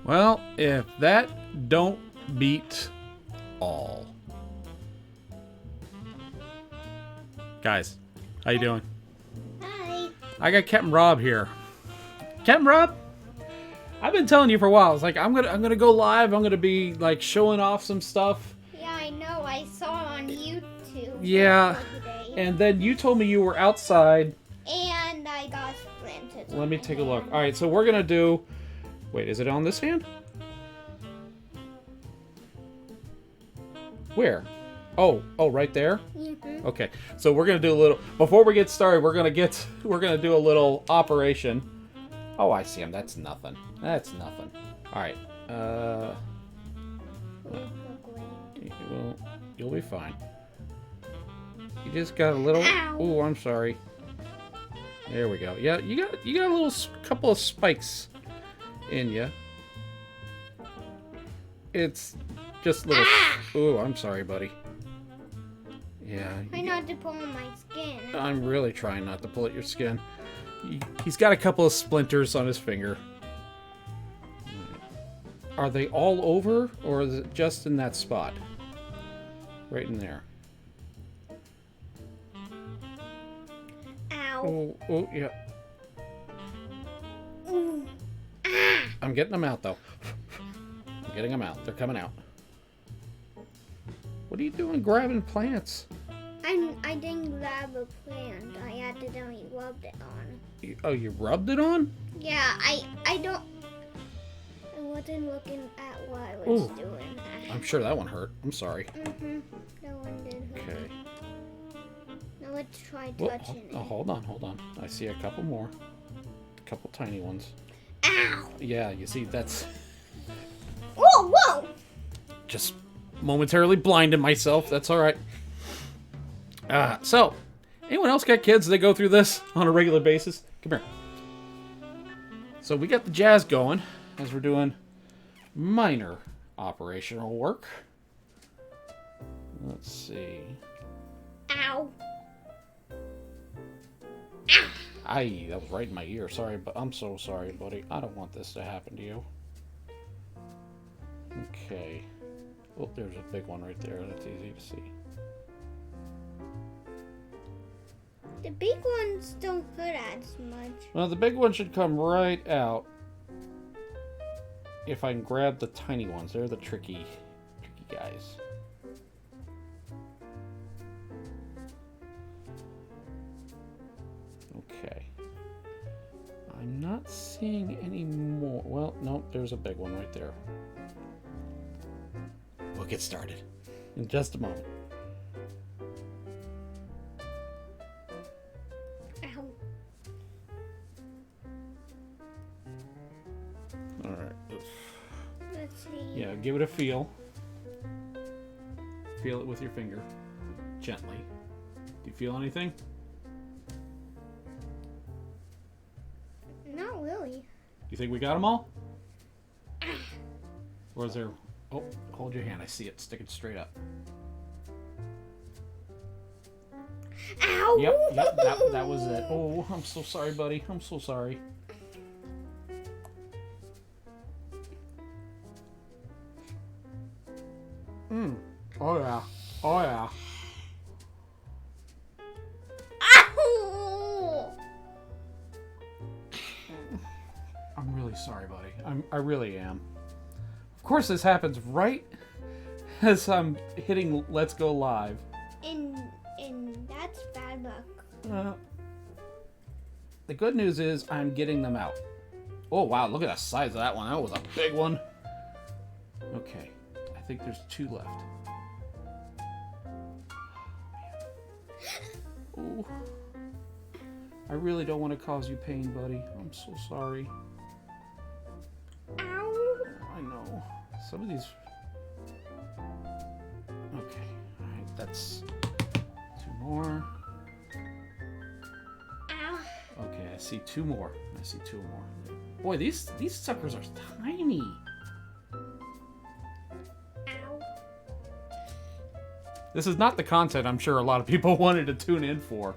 Well, if that don't beat all. Guys, how you doing? Hi. I got Captain Rob here. Captain Rob, I've been telling you for a while. It's like I'm gonna go live. I'm gonna be like showing off some stuff. Yeah, I know. I saw on YouTube. Yeah. Today. And then you told me you were outside. And I got splinted. Let me take a look. All right, so we're gonna do. Wait, is it on this hand? Where? Oh, right there. Mm-hmm. Okay, so we're gonna do a little. Before we get started, we're gonna do a little operation. Oh, I see him. That's nothing. That's nothing. All right. You'll be fine. You just got a little. Oh, I'm sorry. There we go. Yeah, you got a little couple of spikes in you. It's just little. Ooh, I'm sorry, buddy. Yeah. Try not to pull on my skin. I'm really trying not to pull at your skin. He's got a couple of splinters on his finger. Are they all over, or is it just in that spot? Right in there. Ow. Oh, yeah. Ooh. I'm getting them out, though. I'm getting them out. They're coming out. What are you doing grabbing plants? I didn't grab a plant. I accidentally rubbed it on. Oh, you rubbed it on? Yeah, I wasn't looking at what I was doing. I'm sure that one hurt. I'm sorry. Mm-hmm. That one did hurt. Okay. Now let's try touching it. Hold on. I see a couple more. A couple tiny ones. Ow! Yeah, you see, that's Whoa! just momentarily blinded myself. That's all right. So, anyone else got kids that go through this on a regular basis? Come here. So we got the jazz going as we're doing minor operational work. Let's see. Ow! Aye, that was right in my ear. Sorry, but I'm so sorry, buddy. I don't want this to happen to you. Okay. Oh, there's a big one right there. That's easy to see. The big ones don't hurt as much. Well, the big one should come right out. If I can grab the tiny ones. They're the tricky guys. Okay. I'm not seeing any more. Well, no, there's a big one right there. We'll get started in just a moment. Ow. All right. Let's see. Yeah, give it a feel. Feel it with your finger. Gently. Do you feel anything? Not really. You think we got them all? Or is there... Oh, hold your hand. I see it. Stick it straight up. Ow! Yep, that was it. Oh, I'm so sorry, buddy. I'm so sorry. Oh, yeah. Oh, yeah. Ow! I'm really sorry, buddy. I really am. Of course, this happens right as I'm hitting Let's Go Live. And that's bad luck. The good news is I'm getting them out. Oh, wow. Look at the size of that one. That was a big one. Okay. I think there's 2 left. Oh, I really don't want to cause you pain, buddy. I'm so sorry. Ow! I know. Some of these... Okay. Alright, that's 2 more. Ow! Okay, I see 2 more. I see 2 more. Boy, these suckers are tiny. Ow! This is not the content I'm sure a lot of people wanted to tune in for.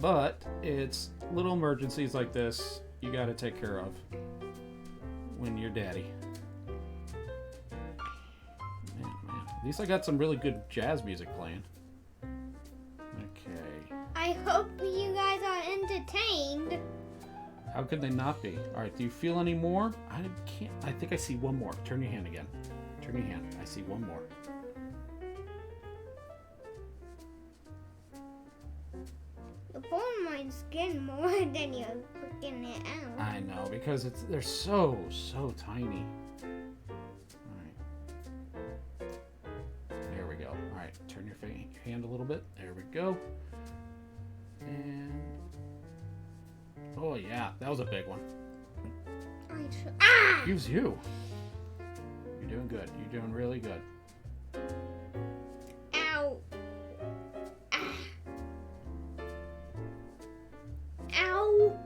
But it's little emergencies like this you got to take care of when you're daddy. Man. At least I got some really good jazz music playing. Okay. I hope you guys are entertained. How could they not be? All right, do you feel any more? I can't. I think I see one more. Turn your hand again. Turn your hand. I see one more. You're pulling my skin more than you're picking it out. I know, because they're so tiny. There we go. All right, turn your hand a little bit. There we go. And oh yeah, that was a big one. Excuse you. You're doing good. You're doing really good. Ow. Ow.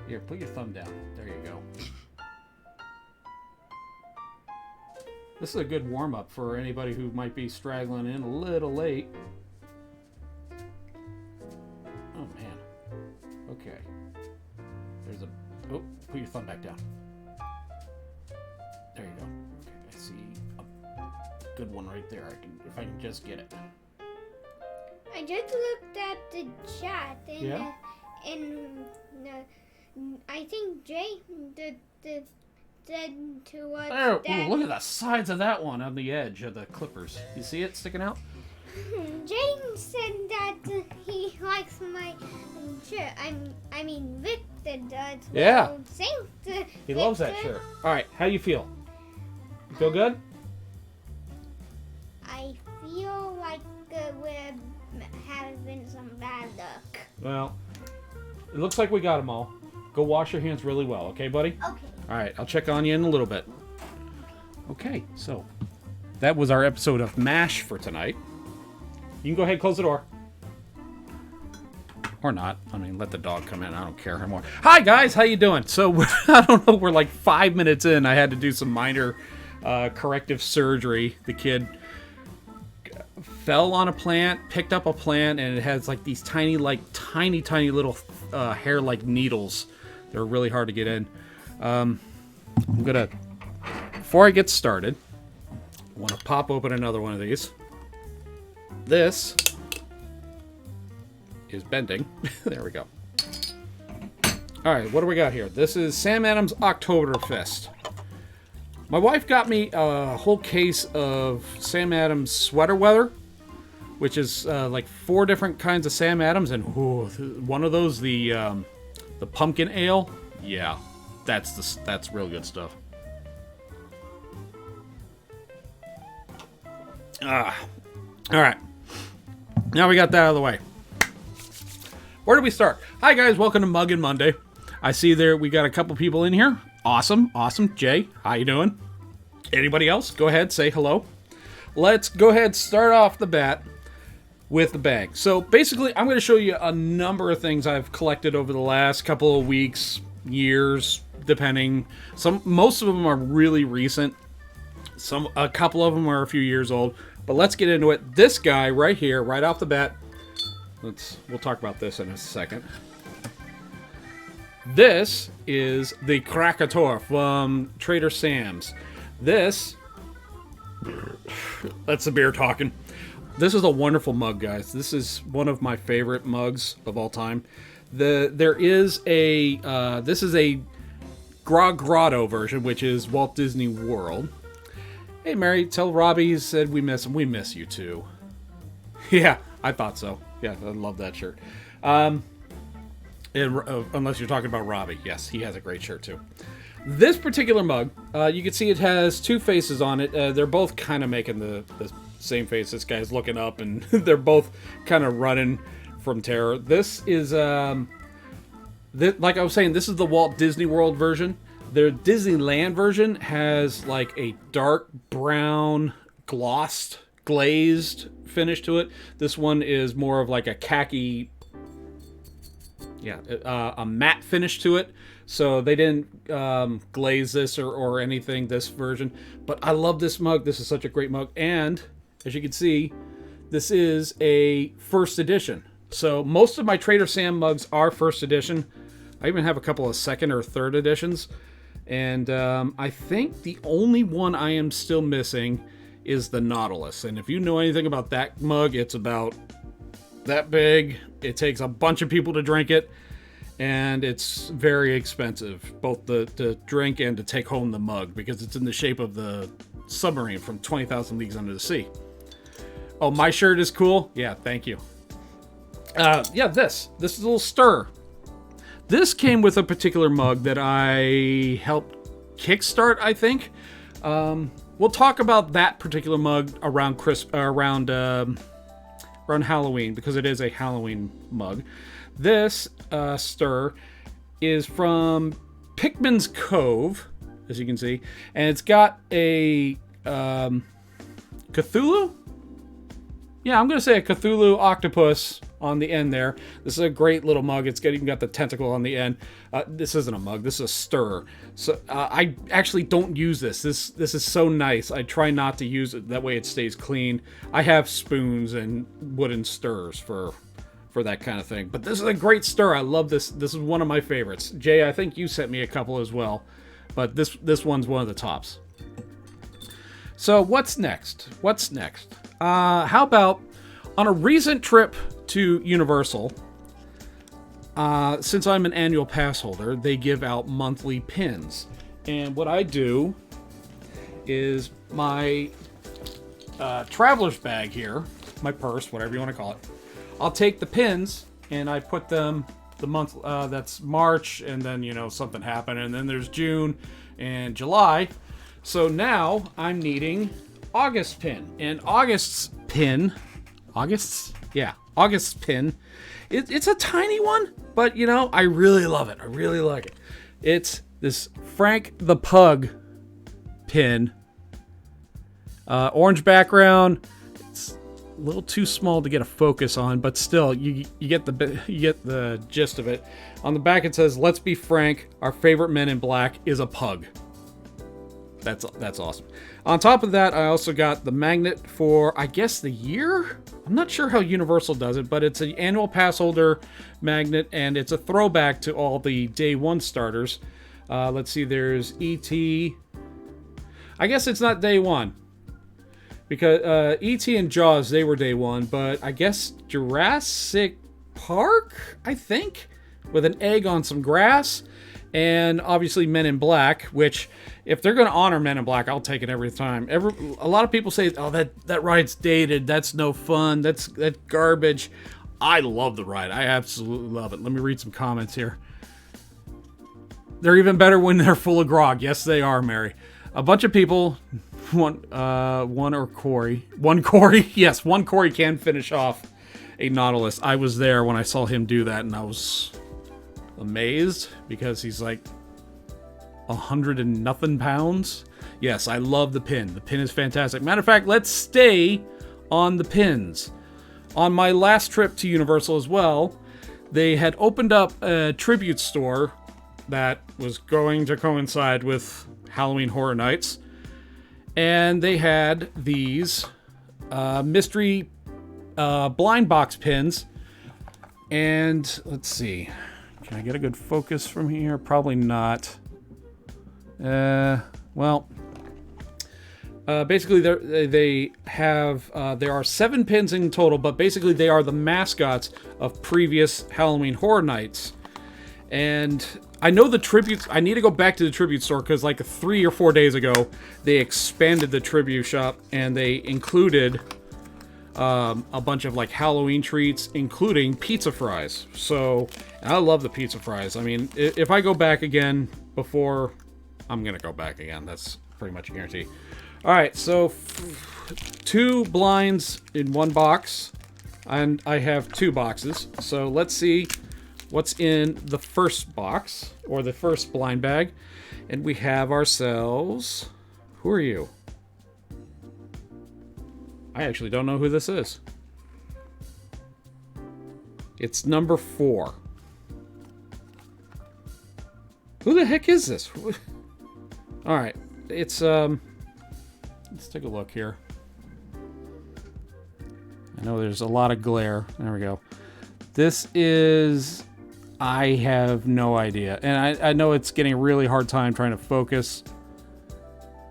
Here, put your thumb down. There you go. This is a good warm-up for anybody who might be straggling in a little late. Oh, man. Okay. There's a... Oh, put your thumb back down. There you go. Okay, I see a good one right there. If I can just get it. I just looked at the chat and Yeah? I think Jay said to us Oh, that ooh, look at the sides of that one on the edge of the clippers. You see it sticking out? Jane said that he likes my shirt. I mean, Victor does. Yeah. Well, thanks, He loves that Victor. shirt. All right, how you feel? You feel good? I feel like we're having some bad luck. Well, it looks like we got them all. Go wash your hands really well, okay, buddy? Okay. All right, I'll check on you in a little bit. Okay, so that was our episode of MASH for tonight. You can go ahead and close the door. Or not. I mean, let the dog come in. I don't care anymore. Hi, guys. How you doing? So, I don't know. We're like 5 minutes in. I had to do some minor corrective surgery. The kid fell on a plant, picked up a plant, and it has like these tiny little hair-like needles. They're really hard to get in. I'm gonna, before I get started, I want to pop open another one of these. This is bending. There we go. All right, what do we got here? This is Sam Adams Oktoberfest. My wife got me a whole case of Sam Adams Sweater Weather, which is like 4 different kinds of Sam Adams, and ooh, one of those, the pumpkin ale. Yeah, that's real good stuff. All right. Now we got that out of the way. Where do we start? Hi guys, welcome to Muggin Monday. I see there we got a couple people in here. Awesome. Jay, how you doing? Anybody else? Go ahead, say hello. Let's go ahead, start off the bat with the bag. So basically, I'm going to show you a number of things I've collected over the last couple of weeks, years, depending. Most of them are really recent. A couple of them are a few years old. But let's get into it. This guy right here, right off the bat. We'll talk about this in a second. This is the Krakatoa from Trader Sam's. That's the beer talking. This is a wonderful mug, guys. This is one of my favorite mugs of all time. This is a Grotto version, which is Walt Disney World. Hey, Mary, tell Robbie he said we miss him. We miss you, too. Yeah, I thought so. Yeah, I love that shirt. Unless you're talking about Robbie. Yes, he has a great shirt, too. This particular mug, you can see it has 2 faces on it. They're both kind of making the same face. This guy's looking up, and they're both kind of running from terror. This is, like I was saying, this is the Walt Disney World version. Their Disneyland version has like a dark brown glazed finish to it. This one is more of like a khaki, a matte finish to it. So they didn't glaze this or anything, this version. But I love this mug. This is such a great mug. And as you can see, this is a first edition. So most of my Trader Sam mugs are first edition. I even have a couple of second or third editions. And I think the only one I am still missing is the Nautilus. And if you know anything about that mug, it's about that big. It takes a bunch of people to drink it. And it's very expensive, both to drink and to take home the mug, because it's in the shape of the submarine from 20,000 Leagues Under the Sea. Oh, my shirt is cool? Yeah, thank you. Yeah, this is a little stir. This came with a particular mug that I helped kickstart, I think. We'll talk about that particular mug around Halloween, because it is a Halloween mug. This stir is from Pickman's Cove, as you can see, and it's got a Cthulhu? Yeah, I'm going to say a Cthulhu octopus on the end there. This is a great little mug. It's even got the tentacle on the end. This isn't a mug. This is a stir. So I actually don't use this. This is so nice. I try not to use it. That way it stays clean. I have spoons and wooden stirs for that kind of thing. But this is a great stir. I love this. This is one of my favorites. Jay, I think you sent me a couple as well. But this one's one of the tops. So what's next? How about on a recent trip to Universal, since I'm an annual pass holder, they give out monthly pins. And what I do is my traveler's bag here, my purse, whatever you want to call it, I'll take the pins and I put them the month, that's March, and then, something happened, and then there's June and July. So now I'm needing August pin. And August's pin, it's a tiny one, but I really love it. I really like it. It's this Frank the Pug pin. Orange background. It's a little too small to get a focus on, but still, you get the gist of it. On the back it says, "Let's be frank, our favorite men in black is a pug." That's awesome. On top of that, I also got the magnet for, I guess, the year? I'm not sure how Universal does it, but it's an annual pass holder magnet, and it's a throwback to all the day one starters. Let's see, there's E.T. I guess it's not day one, because E.T. and Jaws, they were day one, but I guess Jurassic Park, I think, with an egg on some grass, and obviously Men in Black, which, if they're going to honor Men in Black, I'll take it every time. A lot of people say, "Oh, that ride's dated. That's no fun. That's garbage." I love the ride. I absolutely love it. Let me read some comments here. They're even better when they're full of grog. Yes, they are, Mary. A bunch of people, one Corey can finish off a Nautilus. I was there when I saw him do that, and I was amazed, because he's like 100 and nothing pounds. Yes, I love the pin. The pin is fantastic. Matter of fact, let's stay on the pins. On my last trip to Universal as well, they had opened up a tribute store that was going to coincide with Halloween Horror Nights, and they had these mystery blind box pins. And let's see, can I get a good focus from here? Probably not. Basically, there are 7 pins in total, but basically they are the mascots of previous Halloween Horror Nights. And I know the tributes. I need to go back to the tribute store, because like 3 or 4 days ago, they expanded the tribute shop and they included a bunch of like Halloween treats, including pizza fries. So I love the pizza fries. I mean, if I go back again before, I'm gonna go back again. That's pretty much a guarantee. All right, so 2 blinds in 1 box, and I have 2 boxes. So let's see what's in the first box, or the first blind bag. And we have ourselves, who are you? I actually don't know who this is. It's number 4. Who the heck is this? All right, it's let's take a look here. I know there's a lot of glare. There we go. This is... I have no idea. And I know it's getting a really hard time trying to focus.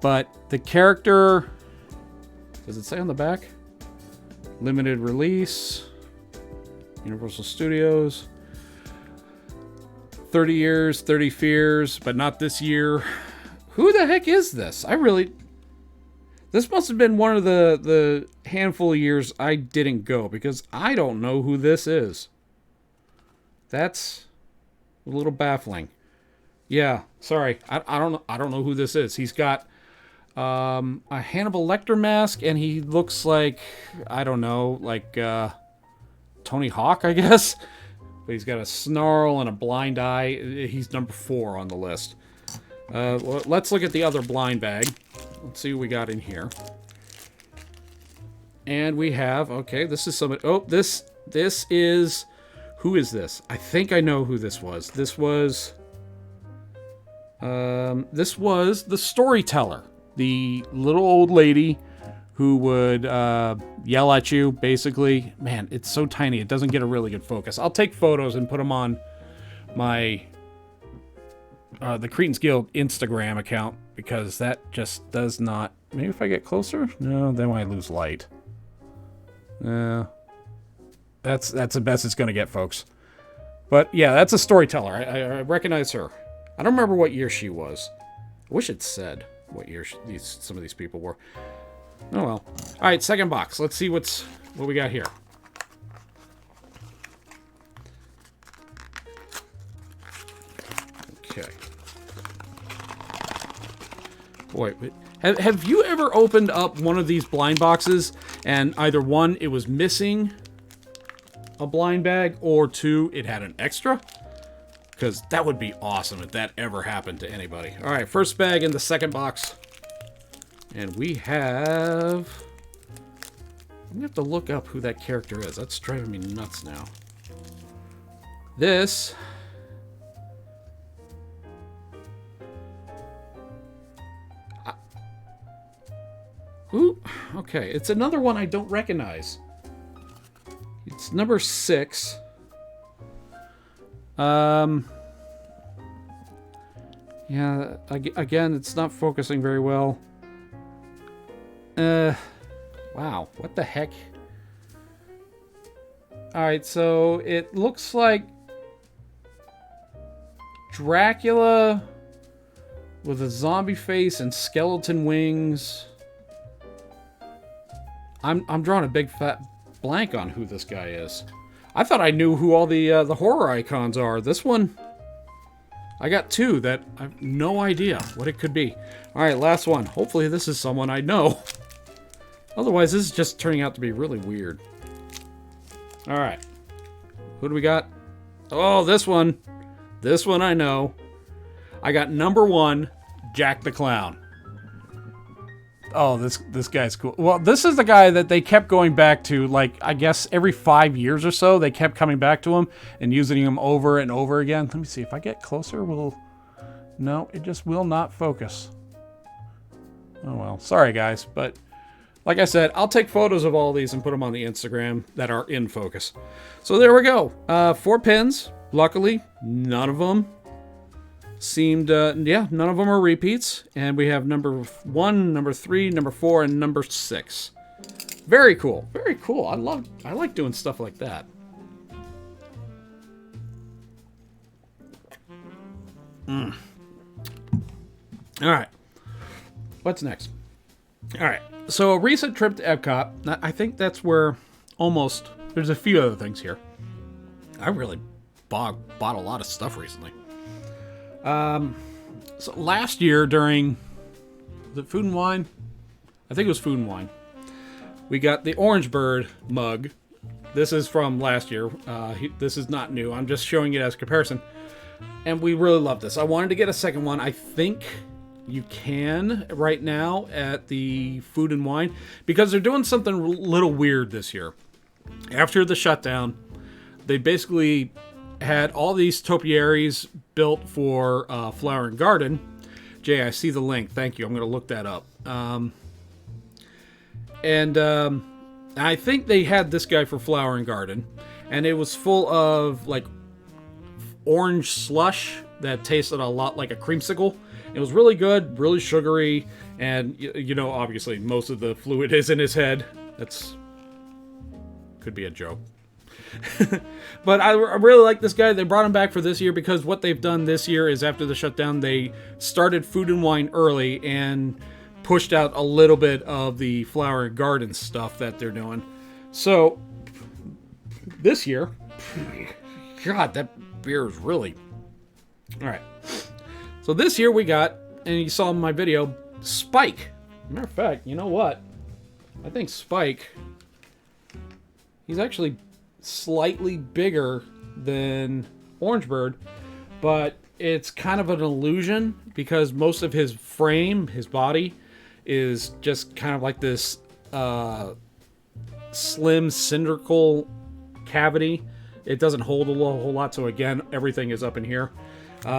But the character... Does it say on the back? Limited release. Universal Studios. 30 years, 30 fears, but not this year. Who the heck is this? This must have been one of the handful of years I didn't go, because I don't know who this is. That's a little baffling. Yeah, sorry. I don't know who this is. He's got a Hannibal Lecter mask, and he looks like, I don't know, like Tony Hawk, I guess. But he's got a snarl and a blind eye. He's number 4 on the list. Let's look at the other blind bag. Let's see what we got in here. And we have, okay, this is somebody. Oh, this is, who is this? I think I know who this was. This was the storyteller, the little old lady who would yell at you, basically. Man, it's so tiny, it doesn't get a really good focus. I'll take photos and put them on my the Cretans Guild Instagram account, because that just does not... Maybe if I get closer? No, then I lose light. That's the best it's going to get, folks. But yeah, that's a storyteller. I recognize her. I don't remember what year she was. I wish it said what year some of these people were. Oh well. All right, second box. Let's see what we got here. Okay. Boy, have you ever opened up one of these blind boxes and either one, it was missing a blind bag, or 2, it had an extra? Because that would be awesome if that ever happened to anybody. All right, first bag in the second box. And we have... I'm going to have to look up who that character is. That's driving me nuts now. This... Ooh, okay, it's another one I don't recognize. It's number 6. Yeah, again, it's not focusing very well. Wow, what the heck? Alright, so it looks like Dracula with a zombie face and skeleton wings. I'm drawing a big fat blank on who this guy is. I thought I knew who all the horror icons are. This one, I got 2 that I have no idea what it could be. All right, last one. Hopefully this is someone I know. Otherwise, this is just turning out to be really weird. All right. Who do we got? Oh, this one. This one I know. I got number 1, Jack the Clown. Oh, this guy's cool. Well, this is the guy that they kept going back to, like, I guess every 5 years or so. They kept coming back to him and using him over and over again. Let me see. If I get closer, no, it just will not focus. Oh, well. Sorry, guys. But like I said, I'll take photos of all these and put them on the Instagram that are in focus. So there we go. 4 pins. Luckily, none of them seemed, yeah, none of them are repeats. And we have number 1, number 3, number 4, and number 6. Very cool. Very cool. I like doing stuff like that. All right. What's next? All right. So a recent trip to Epcot. I think that's where almost, there's a few other things here. I really bought a lot of stuff recently. So last year during the Food and Wine, I think it was Food and Wine, we got the Orange Bird mug. This is from last year. This is not new. I'm just showing it as a comparison. And we really love this. I wanted to get a second one. I think you can right now at the Food and Wine, because they're doing something a little weird this year. After the shutdown, they basically had all these topiaries built for Flower and Garden. Jay, I see the link. Thank you. I'm going to look that up. And I think they had this guy for Flower and Garden. and it was full of like orange slush that tasted a lot like a creamsicle. It was really good, really sugary, and you know, obviously most of the fluid is in his head. That's could be a joke. But I really like this guy. They brought him back for this year because what they've done this year is after the shutdown, they started Food and Wine early and pushed out a little bit of the flower and garden stuff that they're doing. So this year, God, that beer is really... All right. So this year we got, and you saw in my video, Spike. Matter of fact, you know what? I think Spike, he's actually slightly bigger than Orangebird, but it's kind of an illusion because most of his frame, his body, is just kind of like this slim cylindrical cavity. It doesn't hold a whole lot, so again, everything is up in here.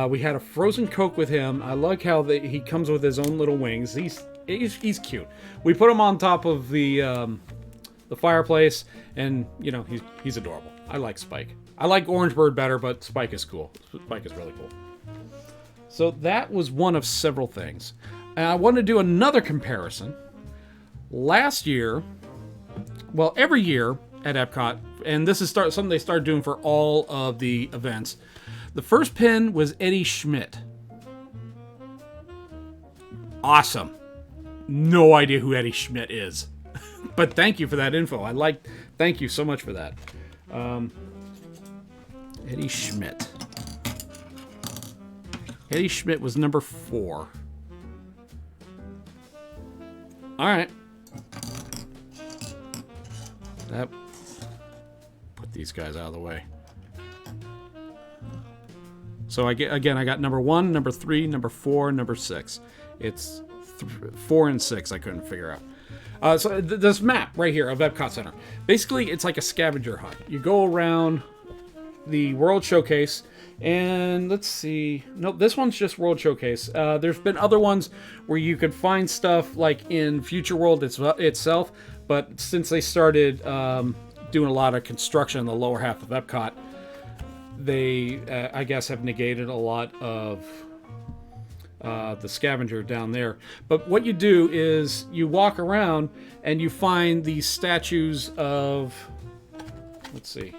We had a frozen Coke with him. I like how he comes with his own little wings. He's cute. We put him on top of the fireplace, and you know, he's adorable. I like Spike. I like Orangebird better, but Spike is cool. Spike is really cool. So that was one of several things. And I want to do another comparison. Last year, well, every year at Epcot, and this is something they started doing for all of the events. The first pin was Eddie Schmidt. Awesome. No idea who Eddie Schmidt is. But thank you for that info. Thank you so much for that. Eddie Schmidt. Eddie Schmidt was number 4. All right. Put these guys out of the way. So I got number 1, number 3, number 4, number 6. It's 4 and 6 I couldn't figure out. So this map right here of Epcot Center, basically it's like a scavenger hunt. You go around the World Showcase, and let's see. Nope, this one's just World Showcase. There's been other ones where you could find stuff like in Future World itself, but since they started doing a lot of construction in the lower half of Epcot, they, I guess, have negated a lot of the scavenger down there. But what you do is you walk around and you find these statues of, let's see,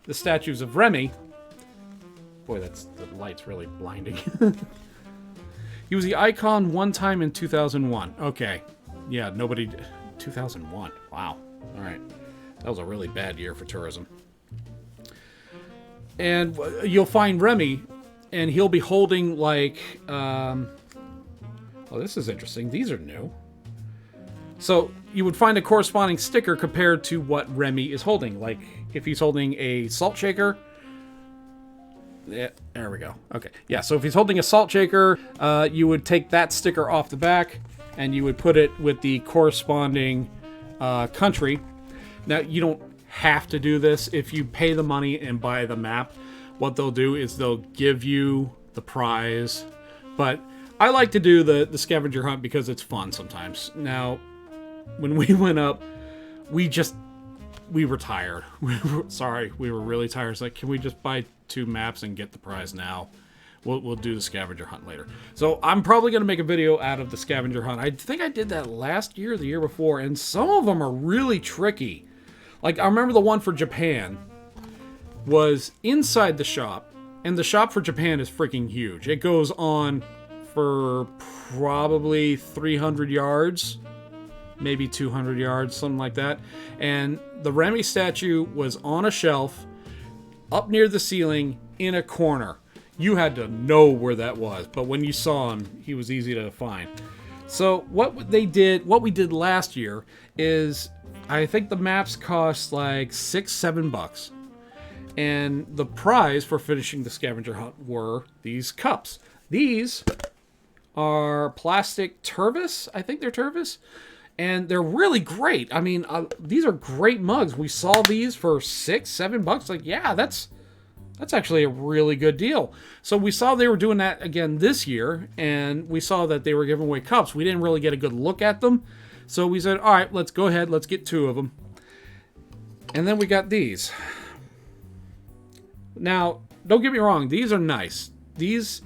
the statues of Remy. Boy, the light's really blinding. He was the icon one time in 2001. Okay, yeah, 2001. Wow. All right, that was a really bad year for tourism. And you'll find Remy, and he'll be holding like, oh, this is interesting. These are new. So you would find a corresponding sticker compared to what Remy is holding. Like if he's holding a salt shaker. Yeah, there we go. Okay. Yeah, so if he's holding a salt shaker, you would take that sticker off the back and you would put it with the corresponding country. Now, you don't have to do this. If you pay the money and buy the map, what they'll do is they'll give you the prize. But I like to do the scavenger hunt because it's fun sometimes. Now, when we went up, we were tired. We were really tired. It's like, can we just buy 2 maps and get the prize now? We'll do the scavenger hunt later. So I'm probably going to make a video out of the scavenger hunt. I think I did that last year or the year before, and some of them are really tricky. Like, I remember the one for Japan was inside the shop, and the shop for Japan is freaking huge. It goes on for probably 300 yards, maybe 200 yards, something like that. And the Remy statue was on a shelf up near the ceiling in a corner. You had to know where that was, but when you saw him, he was easy to find. So what we did last year is, I think the maps cost like $6-7, and the prize for finishing the scavenger hunt were these cups. These are plastic Tervis. I think they're Tervis, and they're really great. I mean, these are great mugs. We saw these for $6-7. Like, yeah, that's actually a really good deal. So we saw they were doing that again this year, and we saw that they were giving away cups. We didn't really get a good look at them. So we said, all right, let's go ahead. Let's get 2 of them. And then we got these. Now, don't get me wrong. These are nice. These,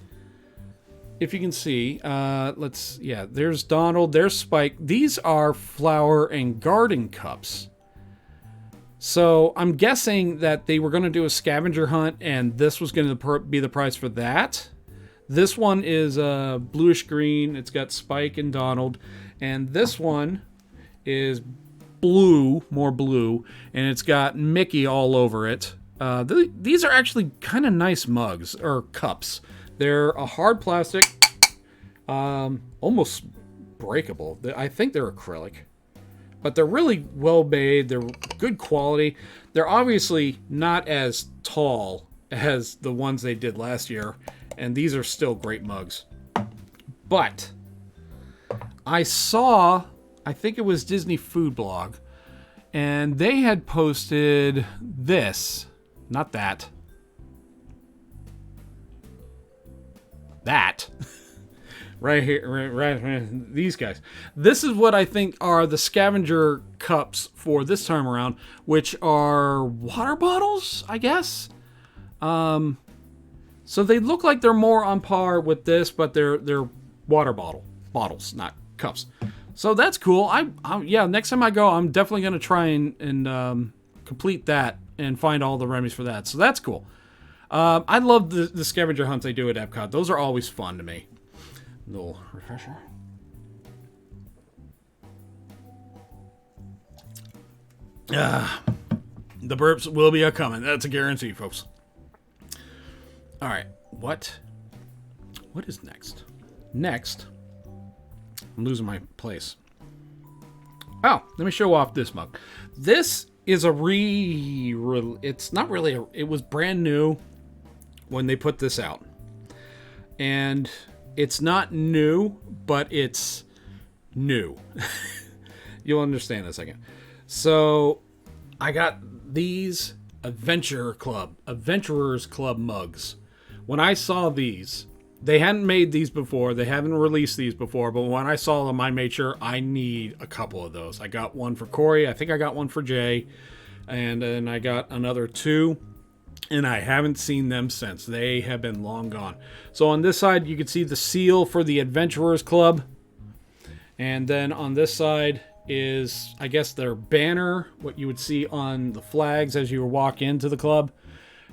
if you can see, there's Donald, there's Spike. These are flower and garden cups. So I'm guessing that they were going to do a scavenger hunt, and this was going to be the price for that. This one is bluish green. It's got Spike and Donald. And this one is blue, more blue, and it's got Mickey all over it. These are actually kind of nice mugs, or cups. They're a hard plastic, almost breakable. I think they're acrylic. But they're really well made. They're good quality. They're obviously not as tall as the ones they did last year. And these are still great mugs. But I saw, I think it was Disney Food Blog, and they had posted this. Not that. That. Right here, right, these guys. This is what I think are the scavenger cups for this time around, which are water bottles, I guess. So they look like they're more on par with this, but they're water bottles, not cups. So that's cool. Yeah, next time I go, I'm definitely gonna try and complete that and find all the remedies for that. So that's cool. I love the scavenger hunts they do at Epcot. Those are always fun to me. Little refresher. The burps will be a-coming. That's a guarantee, folks. All right. What is next? Next, I'm losing my place. Oh, let me show off this mug. This is a it's not really it was brand new when they put this out. And it's not new, but it's new. You'll understand in a second. So I got these Adventurers Club mugs. When I saw these, they hadn't made these before. They haven't released these before. But when I saw them, I made sure I need a couple of those. I got one for Corey. I think I got one for Jay. And then I got another 2. And I haven't seen them since. They have been long gone. So on this side, you can see the seal for the Adventurers Club. And then on this side is, I guess, their banner. What you would see on the flags as you walk into the club.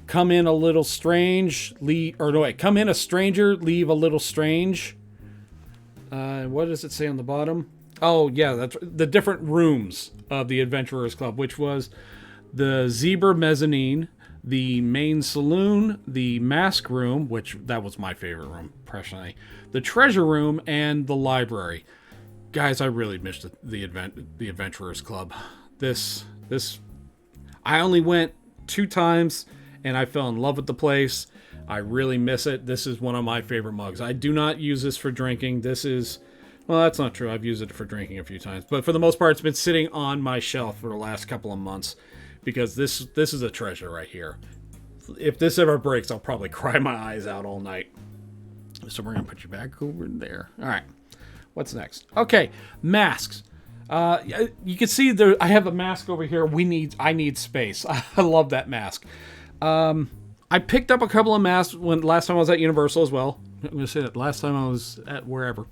Come in a little strange, come in a stranger, leave a little strange. What does it say on the bottom? Oh, yeah, that's the different rooms of the Adventurers Club, which was the Zebra Mezzanine, the main saloon, the mask room, which that was my favorite room, personally, the treasure room, and the library. Guys, I really missed the Adventurers Club. This, I only went 2 times, and I fell in love with the place. I really miss it. This is one of my favorite mugs. I do not use this for drinking. Well, that's not true. I've used it for drinking a few times, but for the most part, it's been sitting on my shelf for the last couple of months. Because this is a treasure right here. If this ever breaks, I'll probably cry my eyes out all night. So we're going to put you back over there. All right. What's next? Okay, masks. You can see there. I have a mask over here. I need space. I love that mask. I picked up a couple of masks last time I was at Universal as well. I'm going to say that last time I was at wherever.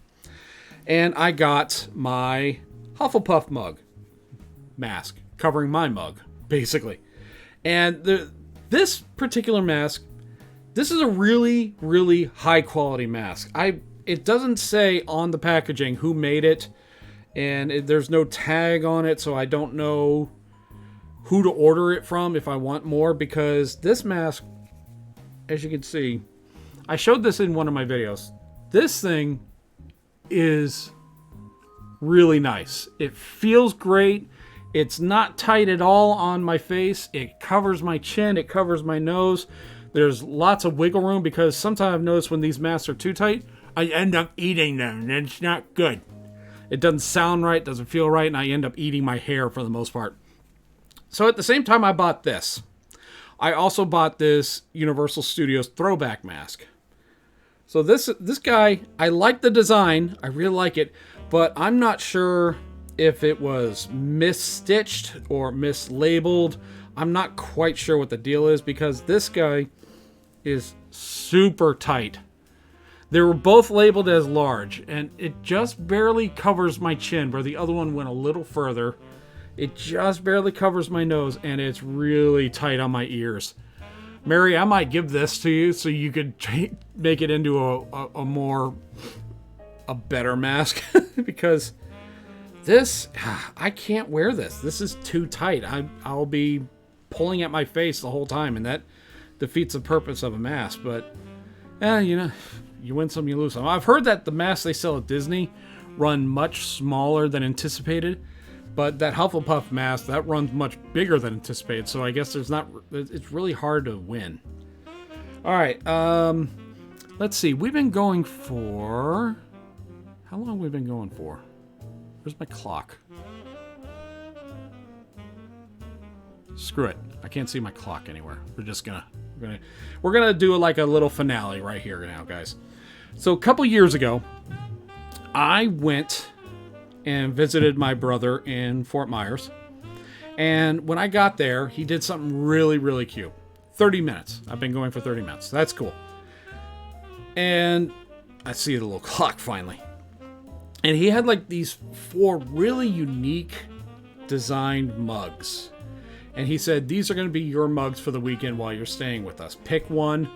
And I got my Hufflepuff mug mask covering my mug. Basically. And this particular mask, this is a really, really high quality mask. It doesn't say on the packaging who made it, and there's no tag on it, so I don't know who to order it from if I want more, because this mask, as you can see, I showed this in one of my videos. This thing is really nice. It feels great. It's not tight at all on my face. It covers my chin. It covers my nose. There's lots of wiggle room because sometimes I've noticed when these masks are too tight, I end up eating them, and it's not good. It doesn't sound right, doesn't feel right, and I end up eating my hair for the most part. So at the same time I bought this, I also bought this Universal Studios throwback mask. So this guy, I like the design. I really like it, but I'm not sure if it was misstitched or mislabeled. I'm not quite sure what the deal is because this guy is super tight. They were both labeled as large, and it just barely covers my chin, where the other one went a little further. It just barely covers my nose, and it's really tight on my ears. Mary, I might give this to you so you could make it into a better mask because this, I can't wear this. This is too tight. I'll be pulling at my face the whole time, and that defeats the purpose of a mask. But, you know, you win some, you lose some. I've heard that the masks they sell at Disney run much smaller than anticipated, but that Hufflepuff mask, that runs much bigger than anticipated. So I guess it's really hard to win. All right, let's see. We've been going for, how long have we been going for? Where's my clock? Screw it. I can't see my clock anywhere. We're gonna do like a little finale right here now, guys. So a couple years ago, I went and visited my brother in Fort Myers. And when I got there, he did something really, really cute. 30 minutes. I've been going for 30 minutes. That's cool. And I see the little clock finally. And he had like these 4 really unique designed mugs. And he said, these are going to be your mugs for the weekend while you're staying with us. Pick one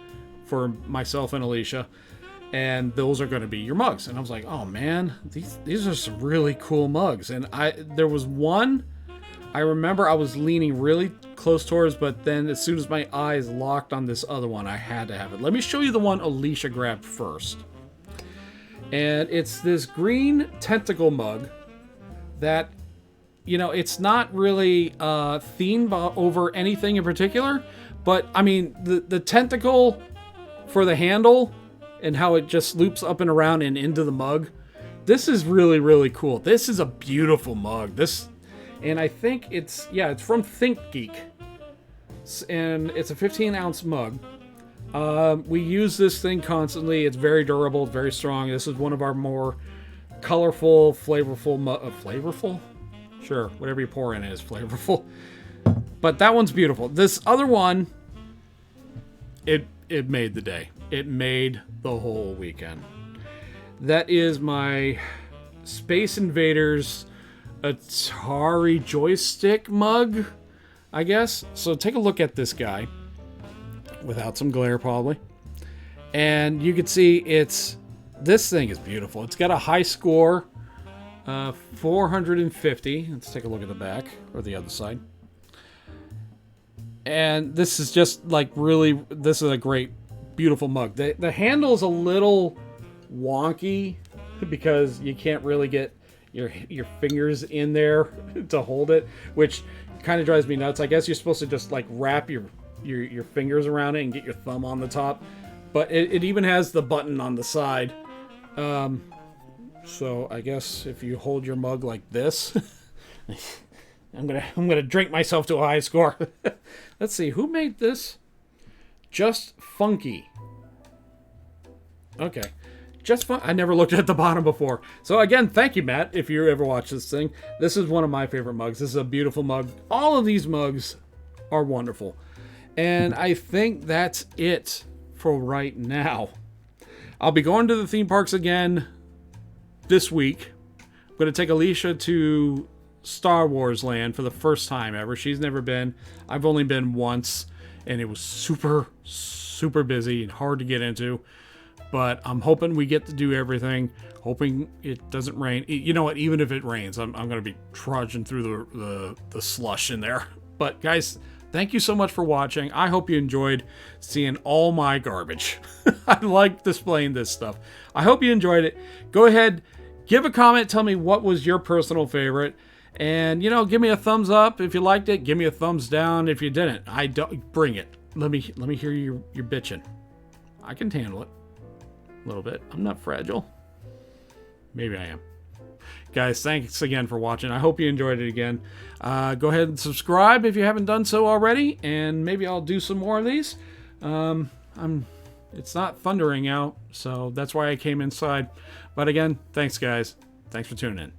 for myself and Alicia, and those are going to be your mugs. And I was like, oh man, these are some really cool mugs. And there was one I remember I was leaning really close towards, but then as soon as my eyes locked on this other one, I had to have it. Let me show you the one Alicia grabbed first. And it's this green tentacle mug that, you know, it's not really themed over anything in particular, but I mean, the tentacle for the handle and how it just loops up and around and into the mug, this is really, really cool. This is a beautiful mug. And I think it's from ThinkGeek, and it's a 15-ounce mug. We use this thing constantly. It's very durable, very strong. This is one of our more colorful, flavorful, flavorful? Sure, whatever you pour in it is flavorful. But that one's beautiful. This other one, it made the day. It made the whole weekend. That is my Space Invaders Atari joystick mug, I guess. So take a look at this guy. Without some glare, probably. And you can see this thing is beautiful. It's got a high score, 450. Let's take a look at the back, or the other side. And this is just like really, this is a great, beautiful mug. The handle is a little wonky because you can't really get your fingers in there to hold it, which kind of drives me nuts. I guess you're supposed to just like wrap your fingers around it and get your thumb on the top, but it even has the button on the side. So I guess if you hold your mug like this, I'm gonna drink myself to a high score. Let's see, who made this? Just Funky. Okay. Just fun. I never looked at the bottom before. So again, thank you, Matt, if you ever watch this thing. This is one of my favorite mugs. This is a beautiful mug. All of these mugs are wonderful. And I think that's it for right now. I'll be going to the theme parks again this week. I'm going to take Alicia to Star Wars Land for the first time ever. She's never been. I've only been once, and it was super, super busy and hard to get into. But I'm hoping we get to do everything. Hoping it doesn't rain. You know what? Even if it rains, I'm going to be trudging through the slush in there. But guys, thank you so much for watching. I hope you enjoyed seeing all my garbage. I like displaying this stuff. I hope you enjoyed it. Go ahead, give a comment. Tell me what was your personal favorite. And, you know, give me a thumbs up if you liked it. Give me a thumbs down if you didn't. Bring it. Let me hear your bitching. I can handle it. A little bit. I'm not fragile. Maybe I am. Guys, thanks again for watching. I hope you enjoyed it again. Go ahead and subscribe if you haven't done so already, and maybe I'll do some more of these. It's not thundering out, so that's why I came inside. But again, thanks guys. Thanks for tuning in.